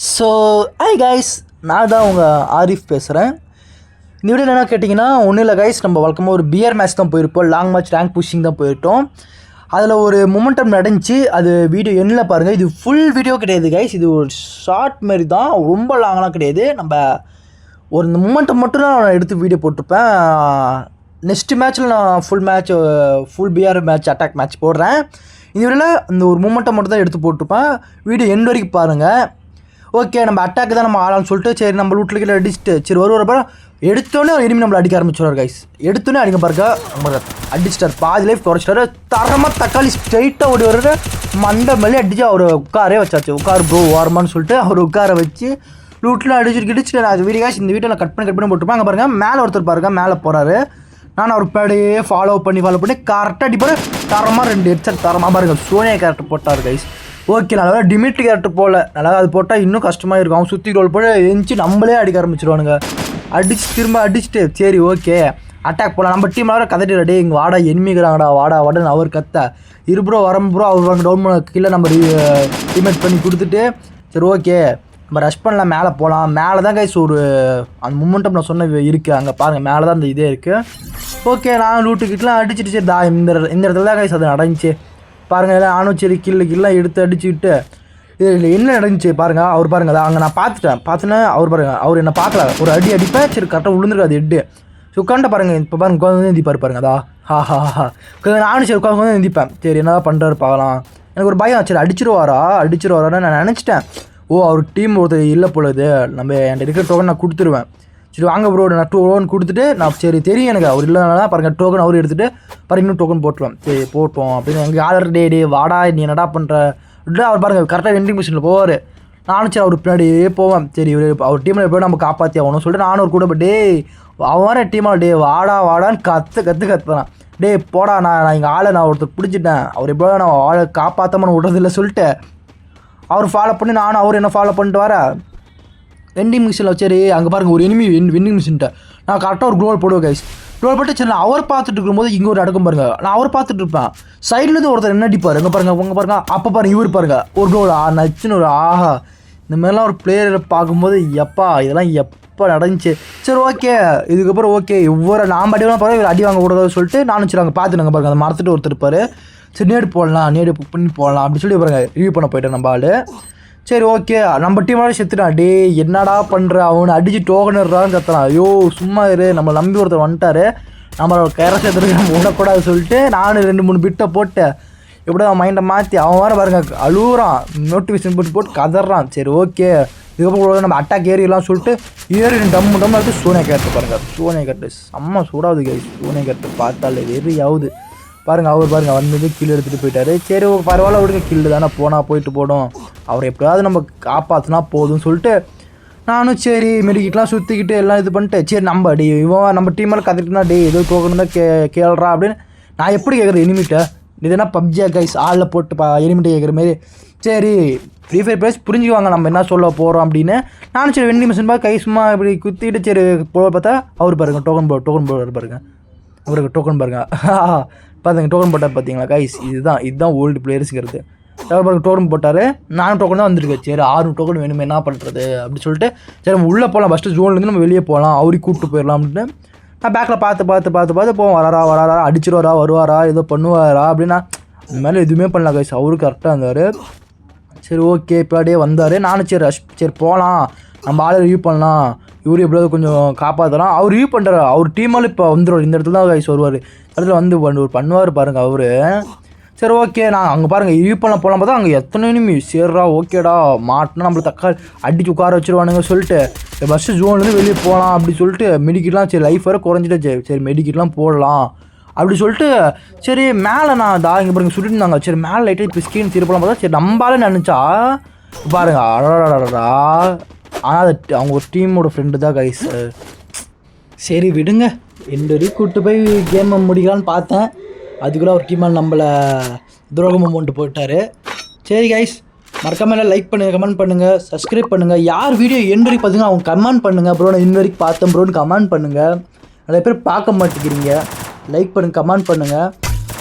So hi guys, நான் தான் உங்கள் ஆரிஃப் பேசுகிறேன். இந்த வீடியோ என்ன கேட்டிங்கன்னா ஒன்றும் இல்லை கைஸ், நம்ம வழக்கமாக ஒரு பியர் மேட்ச் தான் போயிருப்போம். லாங் மேட்ச் ரேங்க் புஷிங் தான் போயிட்டோம். அதில் ஒரு மொமெண்டம் நடந்துச்சு. அது வீடியோ எண்ணில் பாருங்கள். இது ஃபுல் வீடியோ கிடையாது கைஸ், இது ஒரு ஷார்ட் மாரி தான், ரொம்ப லாங்கெலாம் கிடையாது. நம்ம ஒரு இந்த மொமெண்டம் மட்டும் தான் நான் எடுத்து வீடியோ போட்டிருப்பேன். நெக்ஸ்ட்டு மேட்ச்சில் நான் full PR match attack match போடுறேன். இந்த வீடியோவில் இந்த ஒரு மொமெண்டம் மட்டும் தான் எடுத்து போட்டிருப்பேன். வீடியோ எண்ட் வரைக்கும் பாருங்கள். ஓகே, நம்ம அட்டாக் தான் நம்ம ஆளான்னு சொல்லிட்டு சரி நம்ம வீட்டில் கீழே அடிச்சுட்டு சரி ஒரு எடுத்தோடனே ஒரு இனிமே நம்மளை அடிக்க ஆரம்பிச்சுடுவார் கைஸ். எடுத்தோடனே அடிக்க பாருங்க, நம்ம அடிச்சிட்டார், பாதி லைஃப் குறைச்சிட்டாரு. தரமாக தக்காளி ஸ்ட்ரைட்டாக ஓடி வர்ற மண்டை மேலே அடிச்சு அவர் உட்காரே வச்சாச்சு. உட்கார் ப்ரோ ஓரமான்னு சொல்லிட்டு அவர் உட்கார வச்சு லூட்டில் அடிச்சுட்டு நான் வீடியோ காசு இந்த வீடியோ நான் கட் பண்ணி போட்டுருப்பேன். அங்கே பாருங்கள் மேலே ஒருத்தர் பாருங்க, மேலே போகிறாரு. நான் அவர் பேடையே ஃபாலோ பண்ணி கரெக்டாக அடிப்பார். தரமாக 2 ஹெட்செட் தரமாக பாருங்கள். சோனியா கேரக்டர் போட்டார் கைஸ். ஓகே, நல்லா டிமிட்ரி கேரக்டர் போல் நல்லா அது போட்டால் இன்னும் கஷ்டமாக இருக்கும். அவன் சுற்றி ரோல் போய் எந்திச்சு நம்மளே அடிக்க ஆரம்பிச்சிடுவானுங்க. திரும்ப அடிச்சுட்டு சரி ஓகே அட்டாக் போகலாம். நம்ம டீம் வேறு கதட்டி ரெடி, இங்கே வாடா எனிமிக்கிறாங்கடா வாடா வாடன்னு அவர் கத்த இருபுரோ வரம்புரோ அவர் டவுன் பண்ண கீழே நம்ம டிமேட் பண்ணி கொடுத்துட்டு சரி ஓகே நம்ம ரஷ் பண்ணலாம், மேலே போகலாம். மேலே தான் கைஸ் ஒரு அந்த மூமெண்டம் நான் சொன்ன இருக்குது. அங்கே பாருங்கள் மேலே தான் அந்த இதே இருக்குது. ஓகே, நான் லூட்டுக்கிட்டலாம் அடிச்சுட்டு சரி இந்த இடத்துல தான் கைஸ் அது நடந்துச்சு. பாருங்கள் எல்லாம் ஆணும் சரி கில்லாம் எடுத்து அடிச்சுக்கிட்டு இது என்ன நடந்துச்சு பாருங்கள். அவர் பாருங்கள் அங்கே நான் பார்த்துட்டேன் அவர் பாருங்கள், அவர் என்ன பார்க்கல. ஒரு அடிப்பேன் சரி கரெக்டாக விழுந்துருக்கு அது ஹெட்டு. ஸோ உட்காண்ட பாருங்கள், இப்போ பாருங்கள் உட்காந்து எந்திப்பார் பாருங்க. அதா நானும் சரி உட்காந்து எந்திப்பேன். சரி என்ன தான் பண்ணுறாரு பார்க்கலாம். எனக்கு ஒரு பயம் சரி அடிச்சிருவாரான்னு நான் நினச்சிட்டேன். அவர் டீம் ஒருத்தர் இல்லை போலது, நம்ம என்கிட்ட இருக்கிற டோக்கன் நான் கொடுத்துருவேன். சரி வாங்க ப்ரோ, நான் டோக்கன் கொடுத்துட்டு நான் சரி தெரியும் எனக்கு அவர் இல்லைனா பாருங்கள் டோக்கன் அவர் எடுத்துகிட்டு பாருங்க இன்னும் டோக்கன் போட்டுருவேன். சரி போட்டோம் அப்படின்னு எங்கள் ஆர்டர் டே வாடா நீ என்னடா பண்ணுற அப்படின்னா அவர் பாருங்கள் கரெக்டாக வெண்டிங் மிஷினில் போவார். நானும் சரி அவர் பின்னாடியே போவேன். சரி அவர் டீமில் எப்படியோ நம்ம காப்பாற்றி ஆகணும்னு சொல்லிட்டு நானும் ஒரு கூட டே அவன் டீமாக டே வாடான்னு கத்துறான். டே போடா நான் எங்கள் ஆளை நான் ஒருத்தர் பிடிச்சிட்டேன், அவர் எப்படியோ நான் ஆளை காப்பாற்றாமல் விடுறதில்லை சொல்லிட்டு அவர் ஃபாலோ பண்ணி நானும் அவர் என்ன ஃபாலோ பண்ணிட்டு வரேன். வெண்டிங் மிஷினில் சரி அங்கே பாருங்கள் ஒரு எனிமி வெண்டிங் மிஷின்ட்ட நான் கரெக்டாக ஒரு க்ளோவல் போடுவேன் கைஸ். க்ளோவல் போட்டு சரி நான் அவர் பார்த்துட்டு இருக்கும்போது இங்கே ஒரு அடக்கம் பாருங்கள், நான் அவர் பார்த்துட்டு இருப்பேன். சைட்லேருந்து ஒருத்தர் என்ன அடிப்பார் அங்கே பாருங்கள் அப்போ பாருங்கள் இவர் பாருங்கள் ஒரு க்ளோவல் நச்சுன்னு ஒரு ஆஹா. இந்த மாதிரிலாம் ஒரு பிளேயரை பார்க்கும்போது எப்பா இதெல்லாம் எப்போ நடந்துச்சு. சரி ஓகே இதுக்கப்புறம் ஓகே ஒவ்வொரு நாம் அடிவாங்க பாருங்கள் இவர் அடி வாங்க கூடாதுன்னு சொல்லிட்டு நானும் சரி அங்கே பார்த்துட்டு பாருங்கள் அதை மறந்துட்டு ஒருத்தர் இருப்பார். சரி நேடு புக் பண்ணி போடலாம் அப்படின்னு சொல்லி பாருங்கள் ரிவ்யூ பண்ண போயிட்டேன் நம்ம ஆள். சரி ஓகே நம்ம டீமோட செத்துட்டான். டே என்னடா பண்ணுற அவனை அடித்து டோக்கன்றான்னு கத்துறான். ஐயோ சும்மா இரு, நம்ம நம்பி ஒருத்தர் வந்துட்டார், நம்ம கேர சேர்த்துட்டு நம்ம விடக்கூடாது சொல்லிட்டு நானும் 2-3 பிட்டை போட்டு எப்படியோ அவன் மைண்டை மாற்றி அவன் வேறு பாருங்க அழுகுறான், நோட்டிஃபிகேஷன் போட்டு கதறான். சரி ஓகே இதுக்கப்புறம் நம்ம அட்டாக் ஏறிடலாம் சொல்லிட்டு ஏறி டம்மு எடுத்து சோனியா கேரக்டர் பாருங்கள். சோனியா கேரக்டர் செம்ம சூடாகுது கைஸ். சோனியா கேரக்டர் பார்த்தாலே வெறியாவது பாருங்கள். அவர் பாருங்கள் வந்தது கீழே எடுத்துகிட்டு போயிட்டாரு. சரி பரவாயில்ல விடுங்க, கில்லு தானே போயிட்டு போடும், அவர் எப்படியாவது நம்ம காப்பாற்றினா போதும்னு சொல்லிட்டு நானும் சரி மெடிக்கிட்டலாம் சுற்றிக்கிட்டு எல்லாம் இது பண்ணிட்டு சரி நம்ம இவன் நம்ம டீமெல்லாம் கற்றுக்கிட்டுனா ஏதோ போகணும் தான் கேள்றா அப்படின்னு நான் எப்படி கேட்குறேன் எனிமிட்ட இதுனா பப்ஜியா கைஸ் ஆளில் போட்டு எனிமிட்ட கேட்குற மாரி. சரி ஃப்ரீ ஃபயர் ப்ளேஸ் புரிஞ்சுக்குவாங்க நம்ம என்ன சொல்ல போகிறோம் அப்படின்னு நானும் சரி வெண்டி மிஷின் கை சும்மா இப்படி குத்திட்டு சரி பார்த்தா அவர் பாருங்க டோக்கன் போடுறாரு பாருங்க, அவருக்கு டோக்கன் பாருங்க பார்த்துங்க டோக்கன் போட்டால் பார்த்தீங்களா கைஸ். இதுதான் ஓல்டு பிளேயர்ஸுங்கிறது. பாருங்க டோக்கன் போட்டார், நானும் டோக்கன் தான் வந்துருக்கு. சரி 6 டோக்கன் வேணுமே என்ன பண்ணுறது அப்படின்னு சொல்லிட்டு சரி நம்ம உள்ளே போகலாம், ஃபஸ்ட்டு ஜோன்லேருந்து நம்ம வெளியே போகலாம், அவரையும் கூப்பிட்டு போயிடலாம் அப்படின்னு நான் பேக்கில் பார்த்து போவோம். வராரா அடிச்சிருவாரா வருவாரா ஏதோ பண்ணுவாரா அப்படின்னா இந்த மாதிரி எதுவுமே பண்ணலாம் கைஸ். அவரு கரெக்டாக இருந்தார். சரி ஓகே இப்போ அப்படியே வந்தார். நானும் சரி போகலாம் நம்ம ஆளை ரிவ்யூ பண்ணலாம், இவரு எப்படியாவது கொஞ்சம் காப்பாற்றலாம். அவர் ரிவ்யூ பண்ணுறாரு, அவர் டீமால் இப்போ வந்துடுவார். இந்த இடத்துல தான் கைஸ் வருவார், இடத்துல வந்து பண்ணுவார் பாருங்கள் அவர். சரி ஓகே நான் அங்கே பாருங்கள் ரிவ்யூ பண்ண போகலாம் பார்த்தா அங்கே எத்தனை இனிமே சரிடா ஓகேடா மாட்டினா நம்மளை தக்காளி அடிச்சு உட்கார வச்சுருவானுங்க சொல்லிட்டு ஃபஸ்ட்டு ஜோன்லேருந்து வெளியே போகலாம் அப்படி சொல்லிட்டு மெடிக்கிட்லாம் சரி லைஃப் வேறு குறைஞ்சிட்டு சரி மெடிக்கிட்லாம் போடலாம் அப்படி சொல்லிட்டு சரி மேலே நான் இங்கே பாருங்கள் சுட்டுட்டு இருந்தாங்க. சரி மேலே லைட்டாக இப்போ ஸ்க்ரீன் திருப்பலாம் பார்த்தா சரி நம்மளால நினச்சா பாருங்க அடடா. ஆனால் அது அவங்க ஒரு டீமோட ஃப்ரெண்டு தான் கைஸ். சரி விடுங்க எந்த வரைக்கும் கூப்பிட்டு போய் கேமை முடிக்கலான்னு பார்த்தேன், அதுக்குள்ளே அவர் டீமால் நம்மளை துரோகம் அமௌண்ட்டு போட்டார். சரி கைஸ் மறக்காமல் எல்லாம் லைக் பண்ணுங்கள், கமெண்ட் பண்ணுங்கள், சப்ஸ்கிரைப் பண்ணுங்கள். யார் வீடியோ எண்ட் வரைக்கும் பார்த்தீங்கன்னா அவங்க கமெண்ட் பண்ணுங்கள் ப்ரோ நான் இன்ன வரைக்கும் பார்த்தேன் ப்ரோன்னு கமெண்ட் பண்ணுங்கள். நிறைய பேர் பார்க்க மாட்டேங்கிறீங்க, லைக் பண்ணுங்கள் கமெண்ட் பண்ணுங்கள்.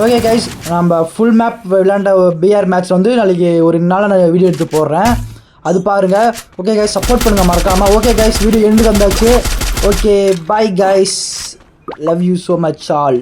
ஓகே கைஸ் நம்ம ஃபுல் மேப் விளையாண்ட பிஆர் மேட்ச் வந்து நாளைக்கு ஒரு நாள் நான் வீடியோ எடுத்து போடுறேன். அது பாருங்கள். ஓகே கைஸ், சப்போர்ட் பண்ணுங்கள் மறக்காமல். ஓகே கைஸ், வீடியோ எண்டுக்கு வந்தாச்சு. Okay bye guys, love you so much all.